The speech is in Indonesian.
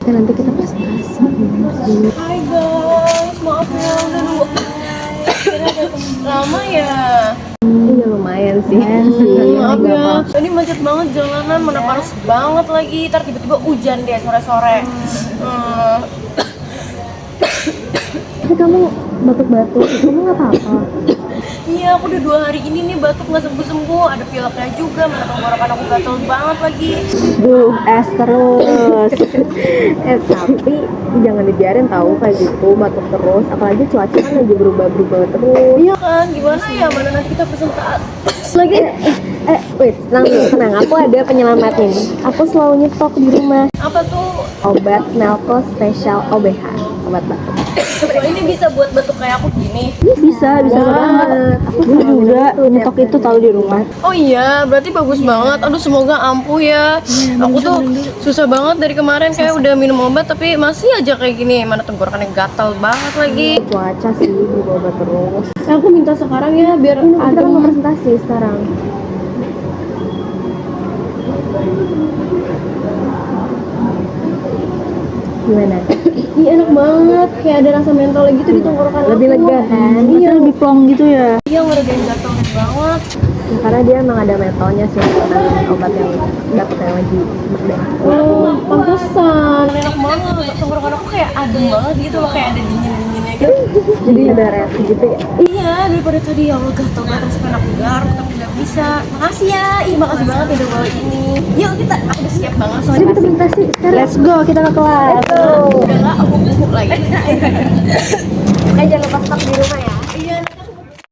Kan nanti kita presentasi. Hai guys, maaf ya udah nunggu lama ya. Iya lumayan sih. Maaf ya, ini macet banget jalanan, mana panas banget lagi. Ntar tiba-tiba hujan deh sore-sore. Tapi kamu batuk-batuk, kamu nggak apa-apa? Iya, aku udah 2 hari ini nih batuk nggak sembuh-sembuh. Ada pileknya juga, mana tenggorokan aku gatel banget lagi. Duh, es terus. Tapi jangan dibiarin tahu kayak gitu, batuk terus. Apalagi cuaca kan lagi berubah-berubah terus. Iya kan, gimana ya, mana nanti kita presentasi lagi. Wait, tenang. Aku ada penyelamatnya nih. Aku selalu nyetok di rumah. Apa tuh? Obat Melko Spesial OBH, obat batuk. Oh, ini bisa buat batuk kayak aku gini. Bisa banget. Aku juga nyetok itu tahu di rumah. Oh iya, berarti bagus banget. Aduh, semoga ampuh ya. Aku tuh susah banget dari kemarin, kayak udah minum obat tapi masih aja kayak gini. Mana tenggorokannya gatal banget lagi. Cuaca sih berubah terus. Aku minta sekarang ya biar Kita ada kan mau presentasi sekarang. Gimana? Iya, enak banget, kayak ada rasa mentol gitu di tenggorokan aku. Lebih lega kan? Iya, lebih plong gitu ya. Iya, ngeredain gatal banget. Ya, karena dia emang ada mentolnya sih, karena obat yang batuk yang lagi berdarah. Oh, pantesan. Enak banget, tenggorokan aku kayak adem banget gitu loh, kayak ada dingin-dinginnya gitu. Jadi ada reaksi gitu ya. Iya, daripada tadi ya Allah gatal-gatal sampai aku garuk tapi nggak bisa. Makasih ya, makasih banget udah bawa ini. Yuk kita, aku udah siap banget Jadi soalnya. kita presentasi sekarang. Let's go, kita ke kelas. Udah nggak, aku bubuk lagi. Jangan lupa stop di rumah ya.